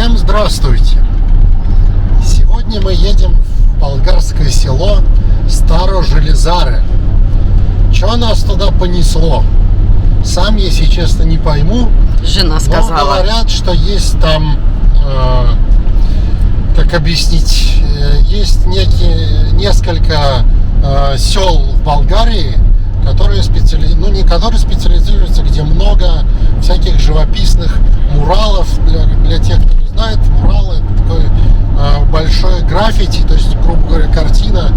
Всем здравствуйте! Сегодня мы едем в болгарское село Старо-Железаре. Что нас туда понесло? Сам, если честно, не пойму. Жена сказала. Но говорят, что есть там, как объяснить, есть несколько сел в Болгарии, которые специализируются, где много всяких живописных муралов. Для тех, кто не знает, мурал — это такой большой граффити, то есть, грубо говоря, картина,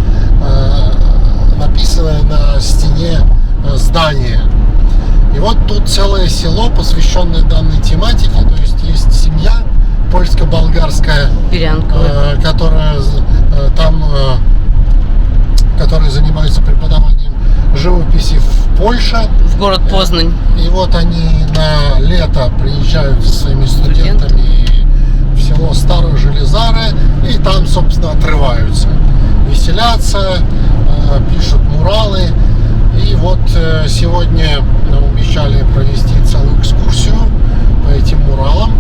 написанная на стене здания. И вот тут целое село, посвященное данной тематике, то есть семья польско-болгарская, которая занимается преподаванием живописи в Польше. В город Познань. И вот они на лето приезжают со своими студентами в село Старо-Железаре и там, собственно, отрываются, веселятся, пишут муралы. И вот сегодня нам обещали провести целую экскурсию по этим муралам.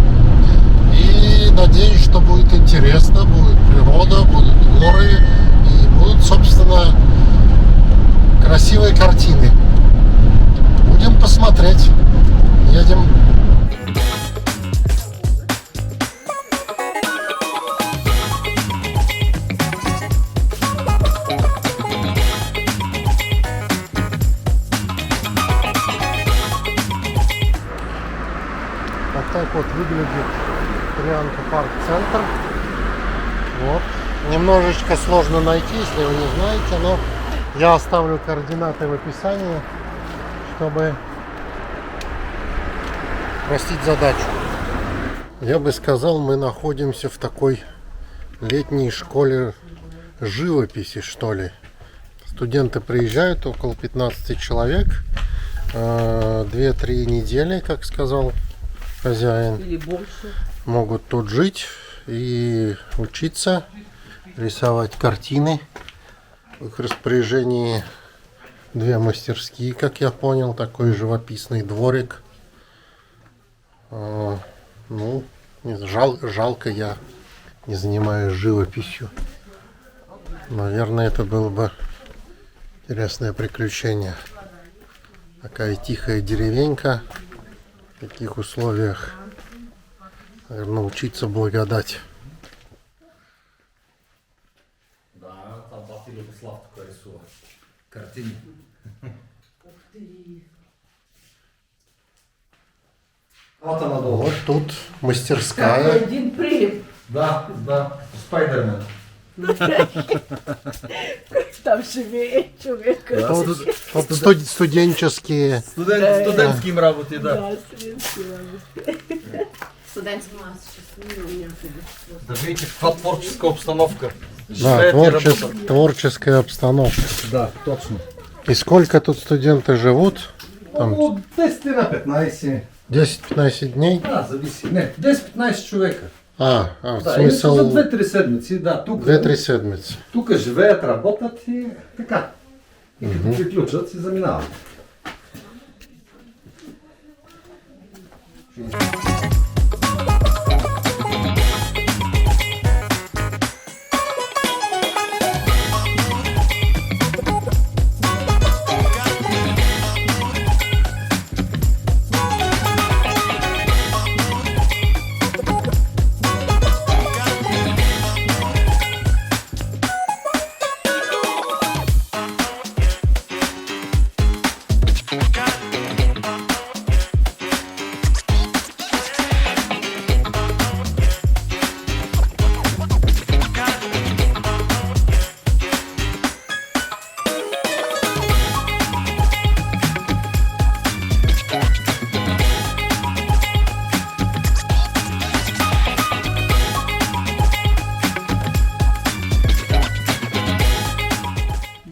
И надеюсь, что будет интересно, будет природа, будут горы и будут, собственно, красивые картины. Будем посмотреть. Едем. Вот так вот выглядит Трианка парк-центр. Вот. Немножечко сложно найти, если вы не знаете, но я оставлю координаты в описании, чтобы простить задачу. Я бы сказал, мы находимся в такой летней школе живописи, что ли. Студенты приезжают, около 15 человек, 2-3 недели, как сказал хозяин. Или больше. Могут тут жить и учиться, рисовать картины. В их распоряжении 2 мастерские, как я понял, такой живописный дворик. Жалко, я не занимаюсь живописью. Наверное, это было бы интересное приключение. Такая тихая деревенька. В таких условиях, наверное, учиться благодать. Да, там бати Любослав такой рисует картины. Вот она дома. Вот тут мастерская. Один прилип. Да, Спайдермен. Там живее човек. Тут студенческие. Студентским работи, да. Да, студентские работы. Студентский мастер. Да видите, какая творческая обстановка. Да, творческая обстановка. Да, точно. И сколько тут студенты живут? Там От 10 на 15. 10-15 дней? Да, зависи. Не, 10-15 човека. В Да, смисъл за 2-3 седмици, да. 2-3 седмици. Тук живеят, работят и така. И като приключат, си заминават.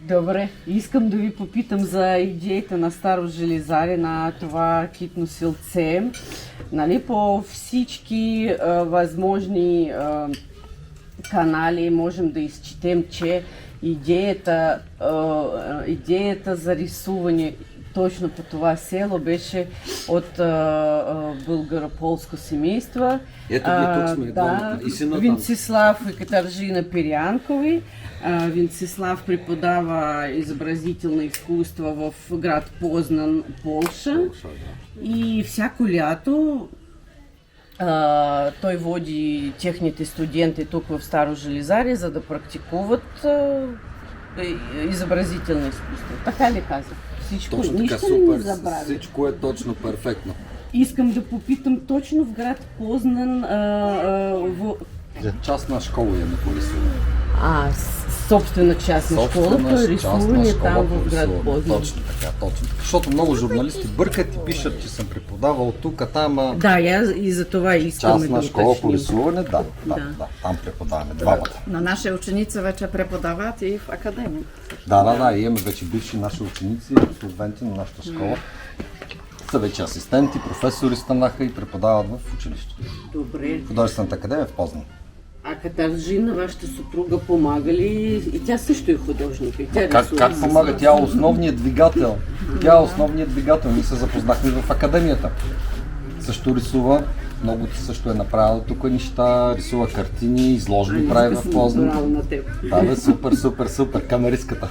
Добре, искам да ви попитам за идеята на Старо Железаре, на това китно селце. Нали, по всички възможни канали можем да изчетем, че идеята за рисуване точно по това село беше от българо-полско семейство. Ето ние тук сме, да, и сина там. Венцислав и Катаржина Пирянкови. Венцислав преподава изобразително изкуство в град Познан, Полша. И всяко лято той води техните студенти тук в Старо Железаре, за да практикуват изобразително изкуство. Така ли казах? Всичко, Точно така, нищо ли не супер. забравя? Всичко е точно перфектно. Искам да попитам точно в град Познан Частна школа имаме по рисуване. собствена частна школа по рисуване там в град Познан. Точно така, точно. Защото много журналисти бъркат и пишат, че съм преподавал тук, там. Да, и за това искаме частна да школа по уточним. рисуване, да, там преподаваме двамата. Но наши ученицы вече преподават и в академии. Да, имаме вече бивши наши ученици, абсолвенти на нашата школа. Са вече асистенти, професори станаха и преподават в училището. Добре. Художествената академия в Познан. А Катаржина, вашата съпруга, помага ли? И тя също е художник. И тя Как помага? Тя е основният двигател. Ние се запознахме в академията. Също рисува, много също е направила тук неща, рисува картини, изложби прави в Познан. на теб. Да, супер, камеристката.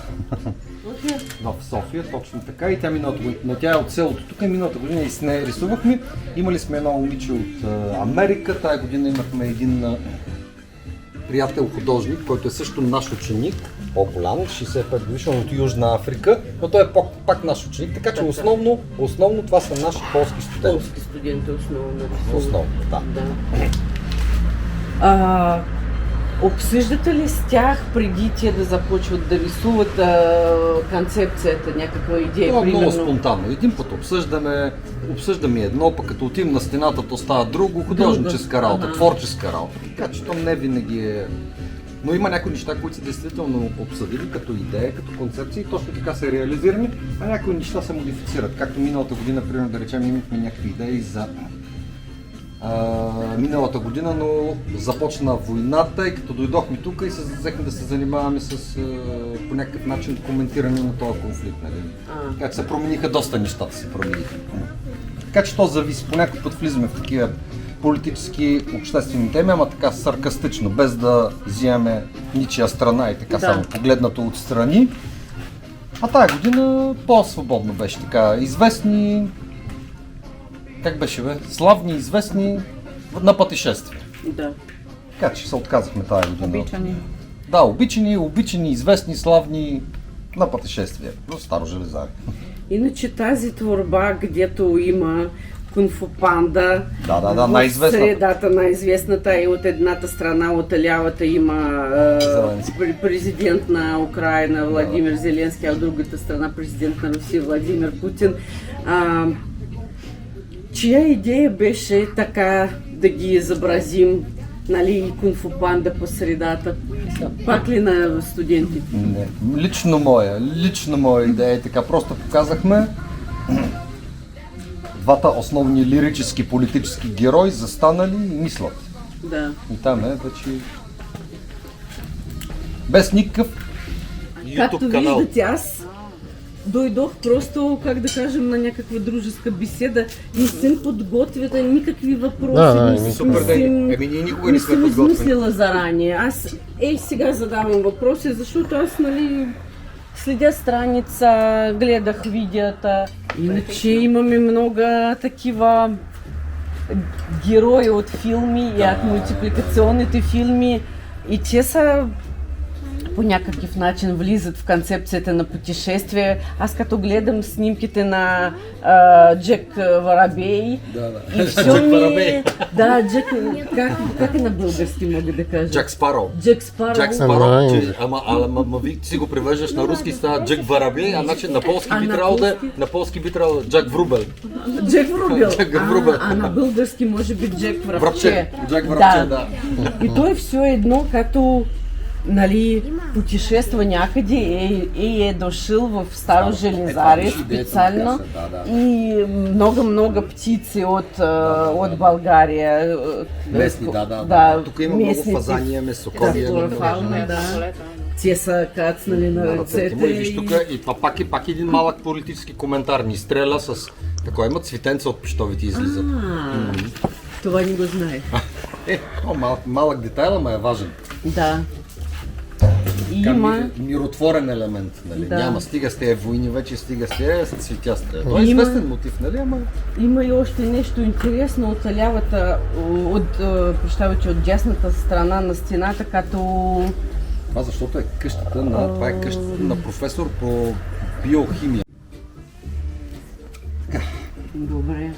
В София, точно така. И тя миналата година, но тя е от селото тук, миналата година и с нея рисувахме. Имали сме едно момиче от Америка, тая година имахме един приятел художник, който е също наш ученик, по-голям, 65 годишен от Южна Африка, но той е пак наш ученик, така че основно това са наши полски студенти. Полски студенти основно. Основно, да. Обсъждате ли с тях преди те да започват да рисуват концепцията, някаква идея? Това е много примерно? спонтанно. Един път обсъждаме едно, пък като отидем на стената, то става друго, художническа работа, творческа работа. Така че то не винаги е... Но има някои неща, които са действително обсъдили като идея, като концепция и точно така са реализирани, а някои неща се модифицират. Както миналата година, примерно да речем, имахме някакви идеи за миналата година, но започна войната и като дойдохме тук и се взехме да се занимаваме с по някакъв начин коментиране на този конфликт. Нали? Така че се промениха доста нещата, Така че то зависи. По някакъв път влизаме в такива политически, обществени теми, ама така саркастично, без да взимаме ничия страна и така само погледнато отстрани. А тая година по-свободно беше така. Известни, как беше славни, известни на пътешествия. Да. Така че се отказахме тази година. Обичани. Да, обичани, известни, славни на пътешествия. В Старо Железаре. Иначе тази творба, където има Кунг-фу панда, Да, в най-известната. средата най-известната и от едната страна, от лявата има президент на Украина Владимир Зеленски, а от другата страна президент на Русия Владимир Путин. Чия идея беше така да ги изобразим, нали, и Кунг-фу панда по средата? Пак ли на студентите? Не, лично моя идея е така. Просто показахме двата основни лирически политически герои застанали и мислят. Да. И там е вече без никакъв Както YouTube канал. виждате, аз дойдох просто, как да кажем, на някаква дружеска беседа. Не съм подготвила никакви въпроси. Супер ден. Ние никога не сме съм подготвени. измислила зарание. Аз сега задавам въпроси, защото аз, нали, следя страница, гледах видеята. Иначе имаме много такива герои от филми и от мултипликационните филми. И те са по някакъв начин влизат в концепцията на пътешествие. Аз като гледам снимките на Джек Воробей и все ми... Да, Джек... Как е на български мога да кажа? Джак Спароу. Джек Спароу. Джак Спароу, ама ви си го превеждаш на руски, става Джек Воробей, а значи на полски би трябвало да е Джак Врубел. Джек Врубел. Джек Врубел. А на български може би Джек Връбче. Джек Връбче, да. И то е все едно, като нали, путешества някъде е дошъл в Старо Железаре специално и много птици от България. Местни, да. Тук има много фазания, месоковия. Да. Те са кацнали на ръцете. Виж тук и това пак един малък политически коментар. Ни стреля с такова, има цветенца от пищовите излизат. Това не го знае. Малък детайл, ама е важен. Да. Има миротворен елемент, нали? Да. Няма, стига с тези войни, вече стига с тези цветя стрелят. Това е известен мотив, нали? Ама... Има и още нещо интересно от лявата, от дясната страна на стената, като... Това защото е къщата това е къщата на професор по биохимия. Добре.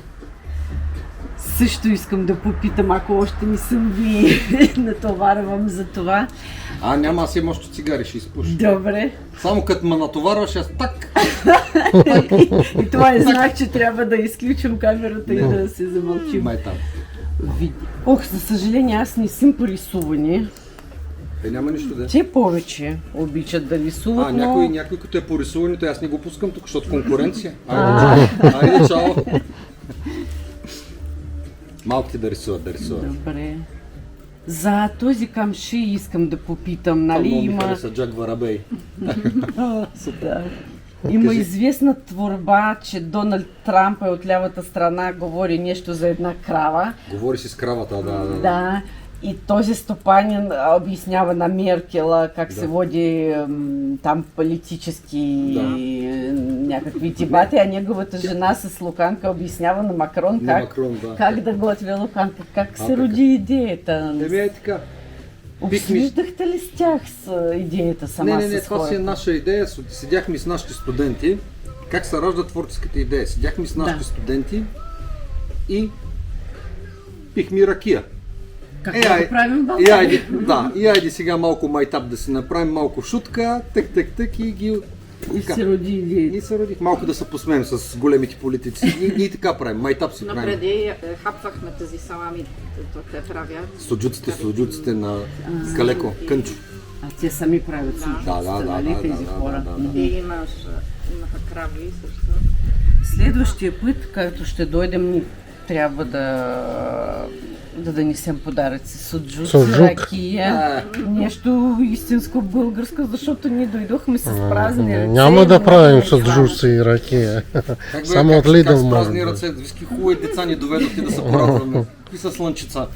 Също искам да попитам, ако още не съм ви натоварвам за това. Няма, аз имам още цигари, ще изпуша. Добре. Само като ме натоварваш, аз так. И това е знак, че трябва да изключим камерата и да се замълчим. Май там. Ох, за съжаление, аз не съм по рисуване. Няма нищо да. Те повече обичат да рисуват, но... Някой като е по рисуването, аз не го пускам тук, защото конкуренция. Айде, чао. Малките да рисуват. Добре. За този камши искам да попитам, нали има... Много ми хареса Джак Варабей. Да. Има известна творба, че Доналд Трамп е от лявата страна, говори нещо за една крава. Говори си с кравата, Да. И този стопанин обяснява на Меркела как се води там политически някакви дебати, а неговата жена с луканка обяснява на Макрон как да готви луканка, как се роди идеята. Е така. Обсъждахте ли с тях с идеята сама с хората? Това си е наша идея. Седяхме с нашите студенти. Как се ражда творческата идея? Седяхме с нашите студенти и пихме ракия. Как да правим България? И айде сега малко майтап да си направим, малко шутка, тък и ги... И се роди идеята. И се родих. Малко да се посмеем с големите политици. Ние така правим, майтап си правим. Но преди хапвахме тези салами, те правят. Суджуците на Калеко, Кънчо. А те сами правят суджуците, нали тези хора? И имаха крави също. Следващия път, като ще дойдем, трябва да донесем подаръци суджук, ракия, нещо истинско българско, защото ние дойдохме с празни ръце. Няма да правим суджуци и ракия. Само от Лидъл може. Празни ръце, виски хубави деца ни доведохте да се порадваме. Какви са слънчица?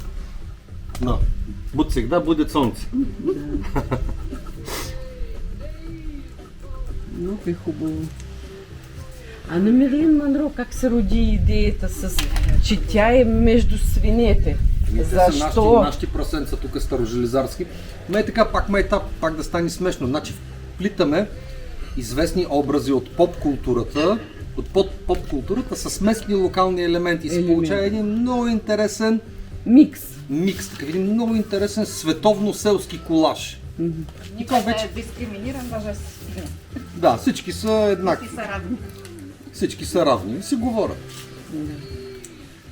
Буд сега буде слънце. Много е хубаво. А на Мерлин Монро как се роди идеята че тя е между свинете? Защо? Нашите прасенца тук старожелезарски. Но е така, пак да стане смешно. Значи вплитаме известни образи от поп-културата, с местни локални елементи. И се получава един много интересен микс, такъв един много интересен световно-селски колаж. Никой не е дискриминиран, даже с... Да, всички са еднакви. Всички са равни и си говорят.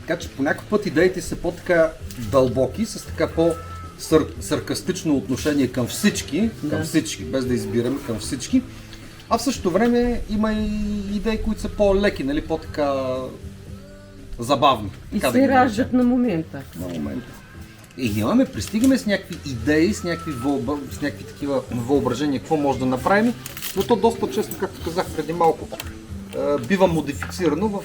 Така че по някакъв път идеите са по-така дълбоки, с така по-саркастично отношение към всички, без да избираме, към всички. А в същото време има и идеи, които са по-леки, нали, по-така забавни. И се раждат на момента. И пристигаме с някакви идеи, с някакви такива въображения, какво може да направим, но то доста често, както казах преди малко, бива модифицирано в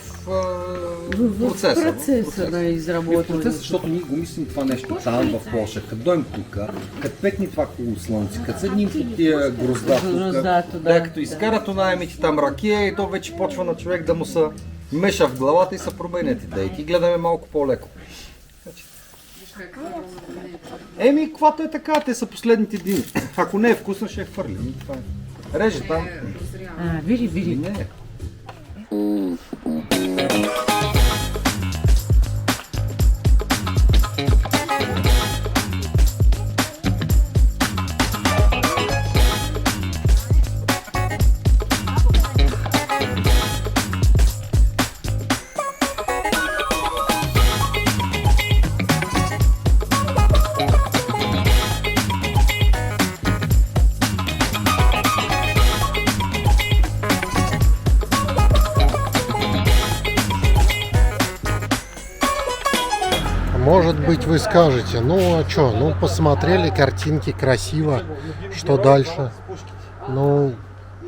процеса на изработване. Защото ние го мислим това нещо там в Полша, като дойм тук, като пекни това хубаво слънце, като седним по тия грозда тук, като изкарат онаемите там ракия и то вече почва на човек да му се меша в главата и се променят идеите и гледаме малко по-леко. Каквато е така, те са последните дни. Ако не е вкусно, ще я хвърлим. Реже там. Вири. Может быть, вы скажете, ну а что, ну посмотрели картинки, красиво, что дальше? Ну,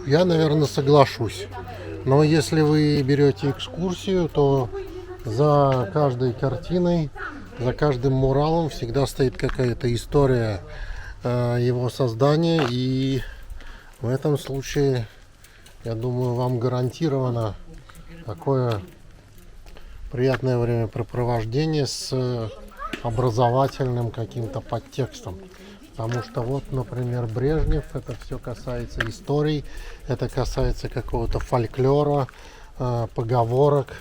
я, наверное, соглашусь. Но если вы берете экскурсию, то за каждой картиной, за каждым муралом всегда стоит какая-то история его создания. И в этом случае, я думаю, вам гарантировано такое приятное времяпрепровождение с образовательным каким-то подтекстом. Потому что вот, например, Брежнев, это все касается историй, это касается какого-то фольклора, поговорок.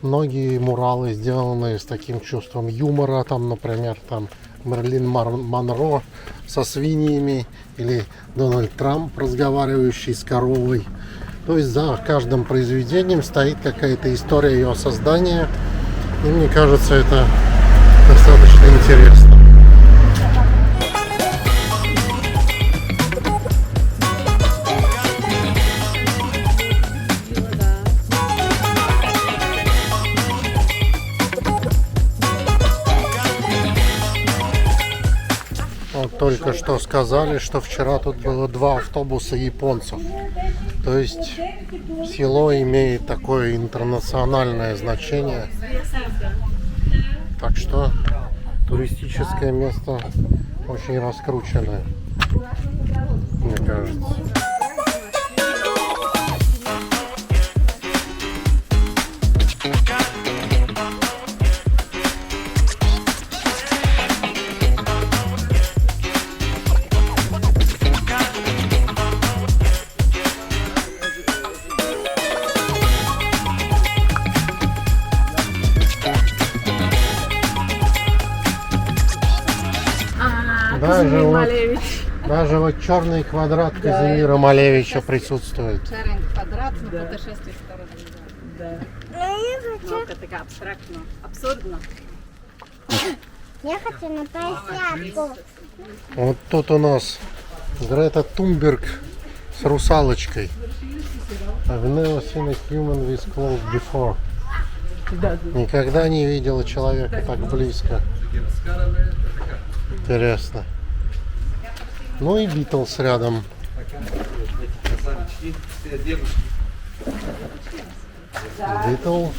Многие муралы сделаны с таким чувством юмора, там, например, там Мерлин Монро со свиньями или Дональд Трамп, разговаривающий с коровой. То есть за каждым произведением стоит какая-то история его создания. И мне кажется, это достаточно интересно. Вот только что сказали, что вчера тут было 2 автобуса японцев. То есть село имеет такое интернациональное значение. Так что туристическое место очень раскрученное, мне кажется. Даже вот черный квадрат Казимира Малевича присутствует. Черный квадрат, но путешествие стороны. Да. Ну, это так абстрактно, абсурдно. Я хочу на площадку. Вот тут у нас Грета Тунберг с русалочкой. I've never seen a human this close before. Да, Никогда не видела человека так близко. Интересно. Ну и Битлз рядом. Битлз.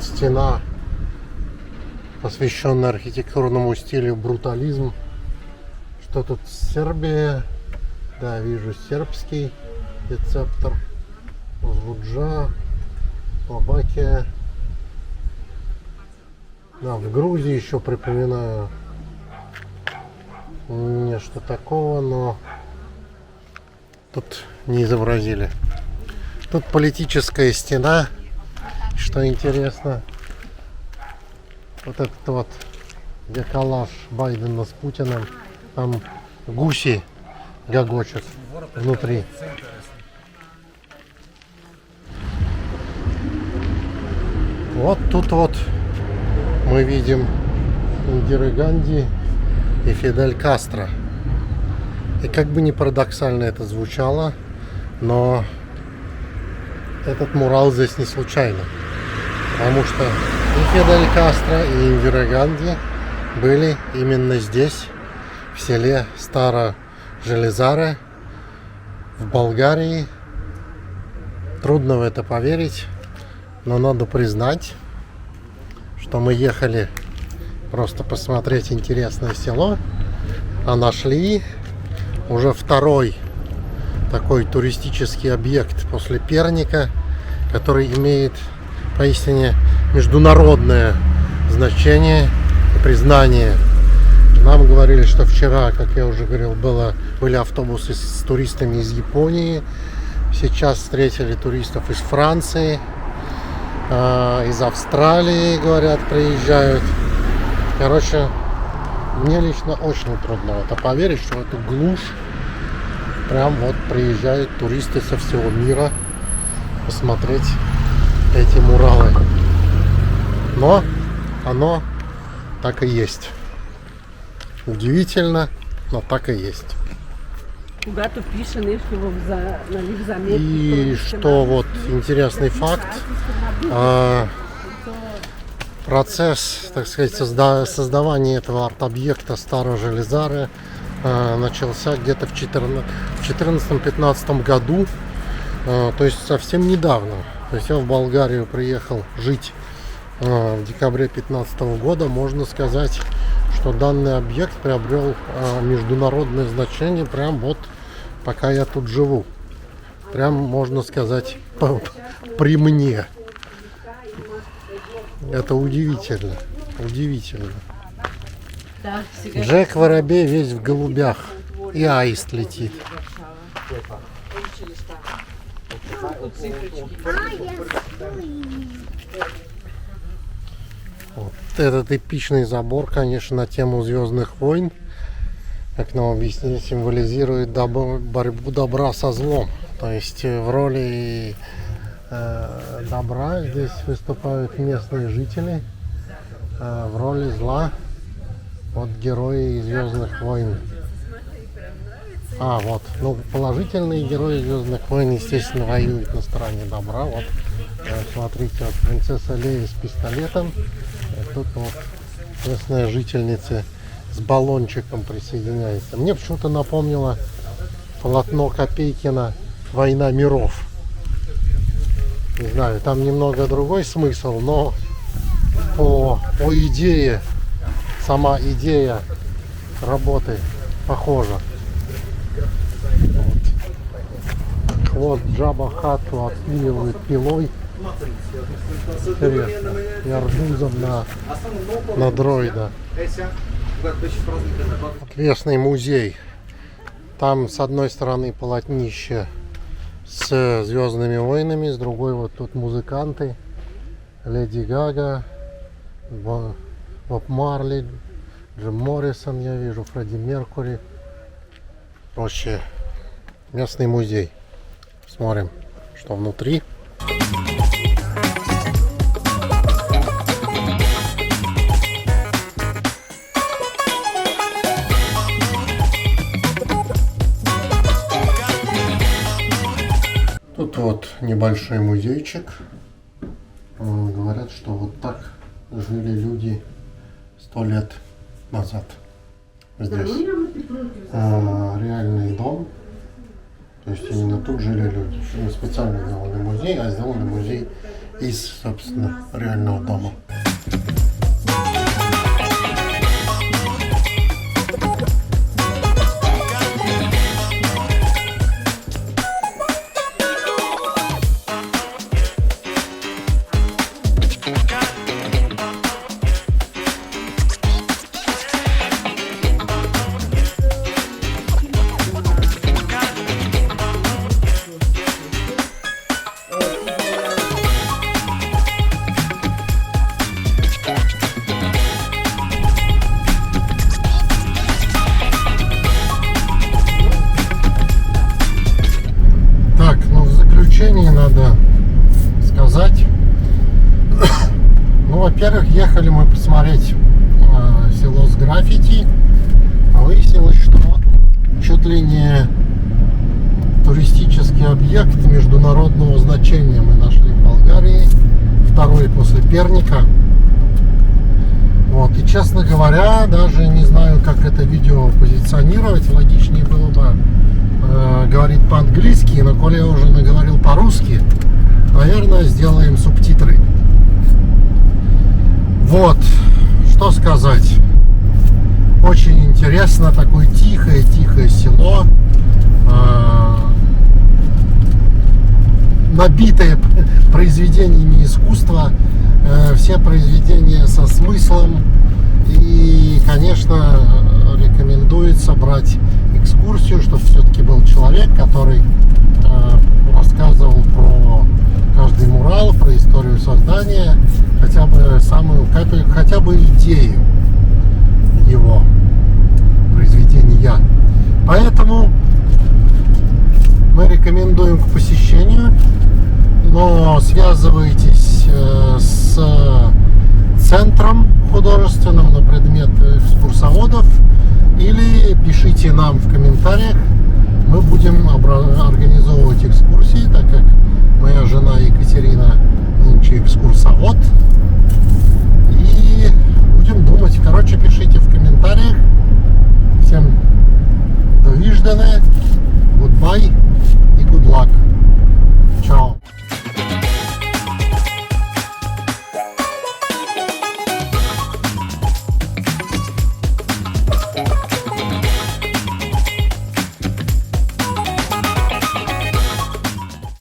Стена, посвященная архитектурному стилю брутализм. Что тут? Сербия. Да, вижу сербский рецептор. Узбуджа, Словакия. Да, в Грузии еще припоминаю нечто такого, но тут не изобразили. Тут политическая стена. Что интересно, вот этот вот деколаж Байдена с Путиным, там гуси гогочут внутри. Вот тут вот мы видим Индиру Ганди и Фидель Кастро. И как бы ни парадоксально это звучало, но этот мурал здесь не случайно. Потому что и Фидель Кастро, и Индира Ганди были именно здесь, в селе Старо-Железаре, в Болгарии. Трудно в это поверить, но надо признать, что мы ехали просто посмотреть интересное село, а нашли уже второй такой туристический объект после Перника, который имеет поистине международное значение и признание. Нам говорили, что вчера, как я уже говорил, были автобусы с туристами из Японии. Сейчас встретили туристов из Франции, из Австралии, говорят, приезжают. Короче, мне лично очень трудно в это поверить, что в эту глушь прям вот приезжают туристы со всего мира посмотреть эти муралы. Но оно так и есть. Удивительно, но так и есть. Когато пише нещо в заметки. И что вот интересный факт, процесс, так сказать, создавания этого арт-объекта Старого Железары начался где-то в 2014-2015 году, то есть совсем недавно. То есть я в Болгарию приехал жить в декабре 2015 года. Можно сказать, что данный объект приобрел международное значение прям вот пока я тут живу. Прям можно сказать при мне. Это удивительно. Удивительно. Джек Воробей весь в голубях. И аист летит. Вот этот эпичный забор, конечно, на тему «Звездных войн», как нам объяснили, символизирует борьбу добра со злом. То есть в роли добра здесь выступают местные жители, в роли зла вот герои «Звездных войн». Вот, ну, положительные герои «Звездных войн», естественно, воюют на стороне добра. Вот, смотрите, вот принцесса Лея с пистолетом, и тут вот местная жительница с баллончиком присоединяется. Мне почему-то напомнило полотно Копейкина «Война миров». Не знаю, там немного другой смысл, но по идее, сама идея работы похожа. Вот Джабба Хатту отпиливают пилой. Интересно. И арбузом на дроида. Местный музей. Там с одной стороны полотнище с «Звездными войнами», с другой вот тут музыканты. Леди Гага, Боб Марли, Джим Моррисон, я вижу, Фредди Меркури. Вообще местный музей. Смотрим, что внутри. Тут вот небольшой музейчик. Говорят, что вот так жили люди 100 лет назад. Здесь реальный дом. То есть именно тут жили люди. Не специально сделали музей, а сделали музей из, собственно, реального дома. Надо сказать, ну, во-первых, ехали мы посмотреть село с граффити, а выяснилось, что чуть ли не туристический объект международного значения мы нашли в Болгарии, второй после Перника. Вот, и, честно говоря, даже не знаю, как это видео позиционировать. Логичнее было бы говорить по-английски, но коли я уже наговорил по-русски, наверное, сделаем субтитры. Вот, что сказать. Очень интересно, такое тихое село, набитое произведениями искусства. все произведения со смыслом. И, конечно, рекомендуется брать экскурсию, чтобы все-таки был человек, который рассказывал про каждый мурал, про историю создания, хотя бы идею его произведения. Поэтому мы рекомендуем к посещению, но связывайтесь с центром художественным на предмет экскурсоводов или пишите нам в комментариях. Мы будем организовывать экскурсии, так как моя жена Екатерина нынче экскурсовод. И будем думать. Короче, пишите в комментариях.